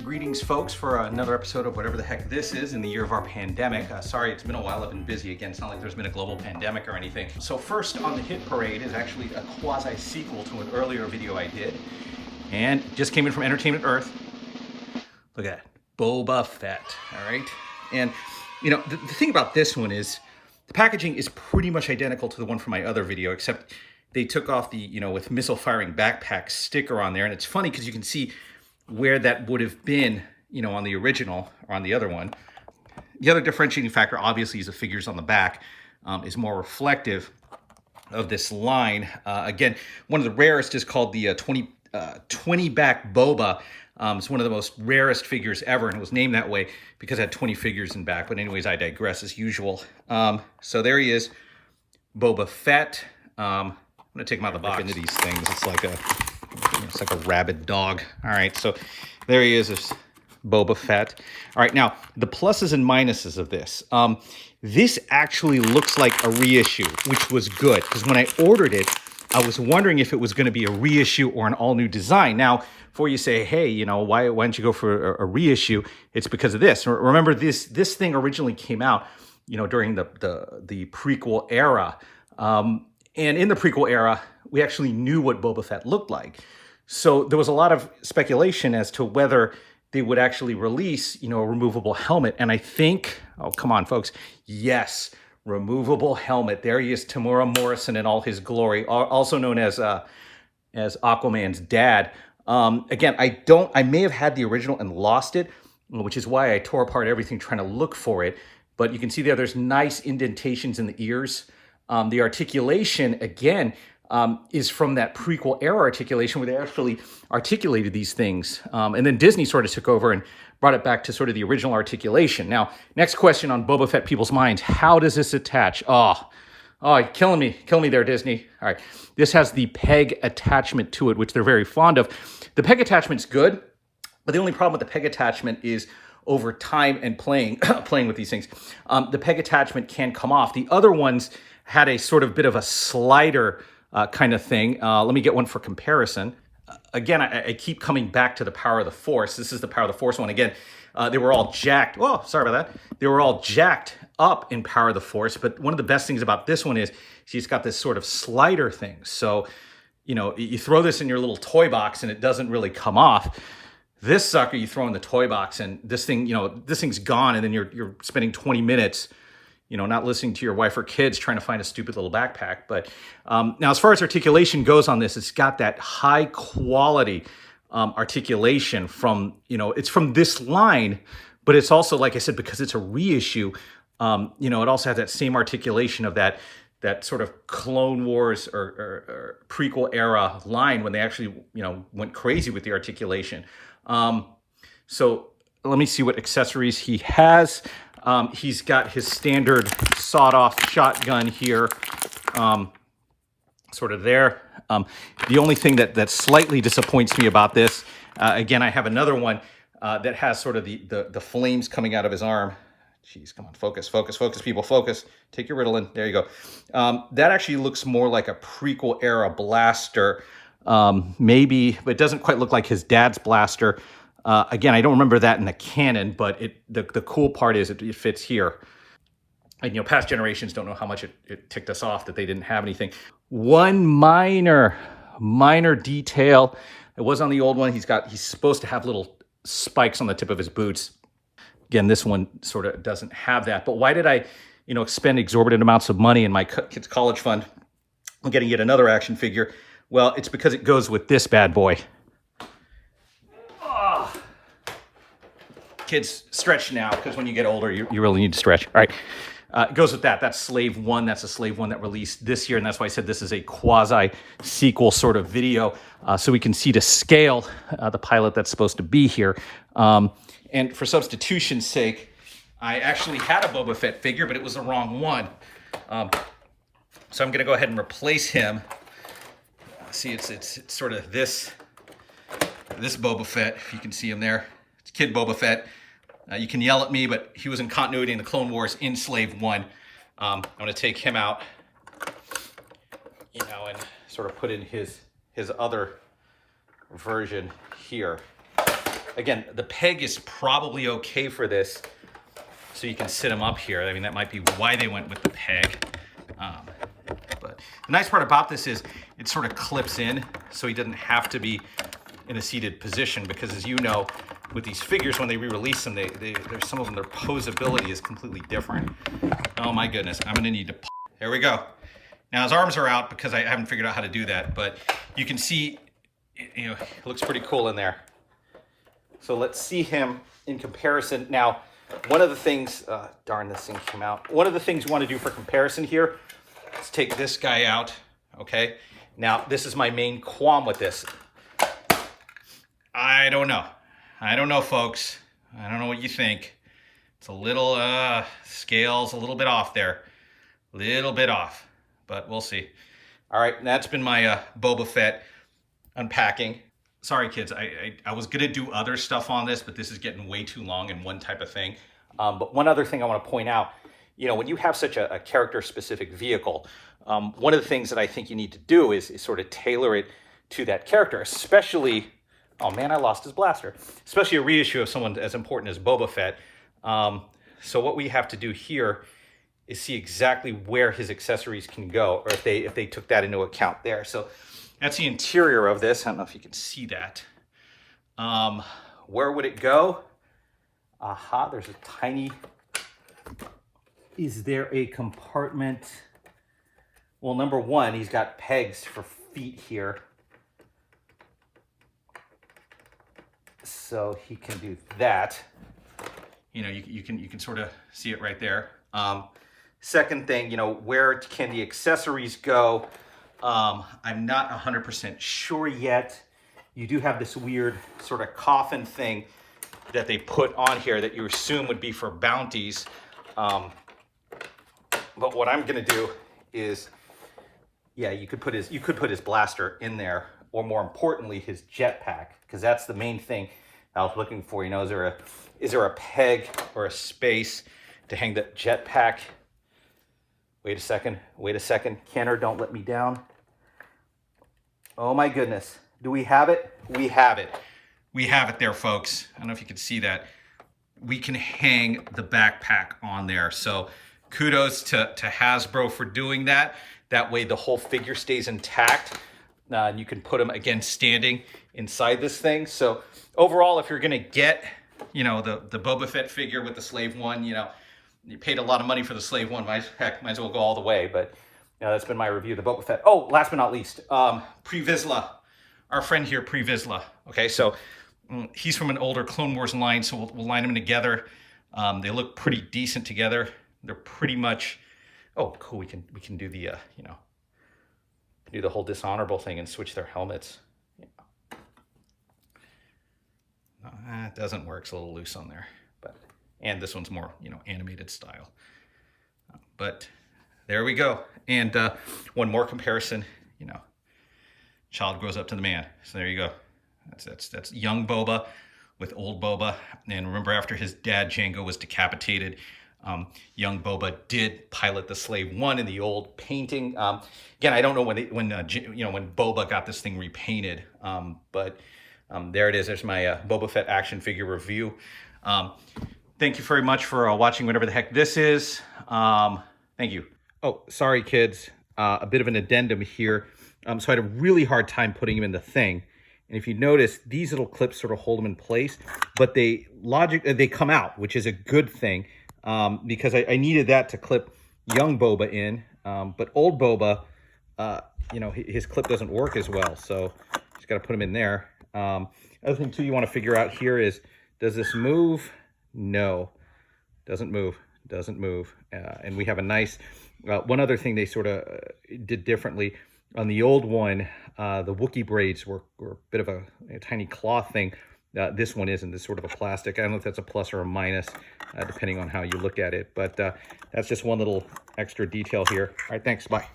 Greetings, folks, for another episode of whatever the heck this is in the year of our pandemic. Sorry, it's been a while. I've been busy again. It's not like there's been a global pandemic or anything. So first on the hit parade is actually a quasi-sequel to an earlier video I did. And just came in from Entertainment Earth. Look at that. Boba Fett, all right? And, you know, the thing about this one is the packaging is pretty much identical to the one from my other video, except they took off the, you know, with missile-firing backpack sticker on there. And it's funny because you can see where that would have been, you know, on the original or on the other one. The other differentiating factor, obviously, is the figures on the back is more reflective of this line. Again, one of the rarest is called the 20 back Boba. It's one of the most rarest figures ever, and it was named that way because it had 20 figures in back. But anyways, I digress as usual. So there he is, Boba Fett. I'm gonna take him out of the box. Into these things, it's like a rabid dog. All right, so there he is Boba Fett. All right, now the pluses and minuses of this. This actually looks like a reissue, which was good because when I ordered it, I was wondering if it was going to be a reissue or an all-new design. Now, before you say, hey, you know, why don't you go for a reissue? It's because of this. Remember, this thing originally came out, you know, during the prequel era. And in the prequel era, we actually knew what Boba Fett looked like. So there was a lot of speculation as to whether they would actually release, you know, a removable helmet. And I think, oh, come on, folks. Yes, removable helmet. There he is, Tamura Morrison in all his glory, also known as Aquaman's dad. Again, I may have had the original and lost it, which is why I tore apart everything trying to look for it. But you can see there's nice indentations in the ears. The articulation, again, is from that prequel era articulation where they actually articulated these things. And then Disney sort of took over and brought it back to sort of the original articulation. Now, next question on Boba Fett people's minds. How does this attach? Oh, killing me there, Disney. All right. This has the peg attachment to it, which they're very fond of. The peg attachment's good, but the only problem with the peg attachment is over time and playing with these things, the peg attachment can come off. The other ones had a sort of bit of a slider kind of thing. Let me get one for comparison. Again, I keep coming back to the Power of the Force. This is the Power of the Force one. Again, they were all jacked. Oh, sorry about that. They were all jacked up in Power of the Force. But one of the best things about this one is she's got this sort of slider thing. So, you know, you throw this in your little toy box and it doesn't really come off. This sucker you throw in the toy box and this thing, you know, this thing's gone, and then you're spending 20 minutes, you know, not listening to your wife or kids trying to find a stupid little backpack. But now as far as articulation goes on this, it's got that high quality articulation from, you know, it's from this line, but it's also, like I said, because it's a reissue, you know, it also has that same articulation of that sort of Clone Wars or prequel era line when they actually, you know, went crazy with the articulation. So let me see what accessories he has. He's got his standard sawed-off shotgun here, sort of there. The only thing that slightly disappoints me about this, again, I have another one that has sort of the flames coming out of his arm. Jeez, come on, focus, people, focus. Take your Ritalin. There you go. That actually looks more like a prequel-era blaster, maybe, but it doesn't quite look like his dad's blaster. Again, I don't remember that in the canon, but the cool part is it fits here. And, you know, past generations don't know how much it ticked us off that they didn't have anything. One minor detail. It was on the old one. He's supposed to have little spikes on the tip of his boots. Again, this one sort of doesn't have that. But why did I, you know, expend exorbitant amounts of money in my kids' college fund on getting yet another action figure? Well, it's because it goes with this bad boy. Kids, stretch now, because when you get older, you really need to stretch. All right, it goes with that. That's Slave 1. That's a Slave 1 that released this year, and that's why I said this is a quasi-sequel sort of video, so we can see to scale the pilot that's supposed to be here. And for substitution's sake, I actually had a Boba Fett figure, but it was the wrong one. So I'm going to go ahead and replace him. See, it's sort of this Boba Fett, if you can see him there. It's Kid Boba Fett. You can yell at me, but he was in continuity in the Clone Wars in Slave 1. I'm going to take him out, and sort of put in his other version here. Again, the peg is probably okay for this, so you can sit them up here. I mean, that might be why they went with the peg. But the nice part about this is it sort of clips in, so he doesn't have to be in a seated position, because as you know, with these figures, when they re-release them, there's some of them, their posability is completely different. Oh my goodness, I'm gonna need to, there we go. Now his arms are out because I haven't figured out how to do that, but you can see, you know, it looks pretty cool in there. So let's see him in comparison. Now, one of the things, darn, this thing came out. One of the things we want to do for comparison here is take this guy out, okay? Now, this is my main qualm with this. I don't know. I don't know, folks. I don't know what you think. It's a little, scales a little bit off there. Little bit off, but we'll see. All right, that's been my Boba Fett unpacking. Sorry, kids, I was gonna do other stuff on this, but this is getting way too long in one type of thing. But one other thing I want to point out, you know, when you have such a character-specific vehicle, one of the things that I think you need to do is sort of tailor it to that character, especially, oh man, I lost his blaster, especially a reissue of someone as important as Boba Fett. So what we have to do here is see exactly where his accessories can go, or if they took that into account there. So that's the interior of this. I don't know if you can see that. Where would it go? Aha, there's a tiny, is there a compartment? Well, number one, he's got pegs for feet here. So he can do that. You know, you can sort of see it right there. Second thing, you know, where can the accessories go? I'm not 100% sure yet. You do have this weird sort of coffin thing that they put on here that you assume would be for bounties. But what I'm gonna do is, yeah, you could put his blaster in there, or more importantly, his jetpack, because that's the main thing I was looking for. You know, is there a peg or a space to hang the jetpack? Wait a second, Kenner, don't let me down. Oh my goodness, do we have it? We have it. We have it there, folks. I don't know if you can see that. We can hang the backpack on there. So kudos to Hasbro for doing that. That way the whole figure stays intact. And you can put them, again, standing inside this thing. So overall, if you're gonna get, you know, the Boba Fett figure with the Slave One, you know, you paid a lot of money for the Slave One, might as well go all the way. But you know, that's been my review of the Boba Fett. Oh, last but not least, Pre Vizsla, our friend here, Pre Vizsla. Okay, so he's from an older Clone Wars line, so we'll line them together. They look pretty decent together. They're pretty much, oh, cool. We can do the you know, do the whole dishonorable thing and switch their helmets. Yeah. No, it doesn't work. It's a little loose on there, but and this one's more, you know, animated style. But there we go. And one more comparison, you know, child grows up to the man. So there you go. That's young Boba with old Boba. And remember, after his dad Jango was decapitated, young Boba did pilot the Slave One in the old painting. Again, I don't know when Boba got this thing repainted, but there it is. There's my Boba Fett action figure review. Thank you very much for watching whatever the heck this is. Thank you. Oh, sorry, kids. A bit of an addendum here. So I had a really hard time putting him in the thing. And if you notice, these little clips sort of hold them in place, but they come out, which is a good thing, because I needed that to clip young Boba in. But old Boba, you know, his clip doesn't work as well. So just got to put him in there. Other thing, too, you want to figure out here is, does this move? No, doesn't move. Doesn't move. And we have a nice, one other thing they sort of did differently. On the old one, the Wookiee braids were a bit of a tiny cloth thing. This one isn't. This sort of a plastic. I don't know if that's a plus or a minus, depending on how you look at it. But that's just one little extra detail here. All right, thanks. Bye.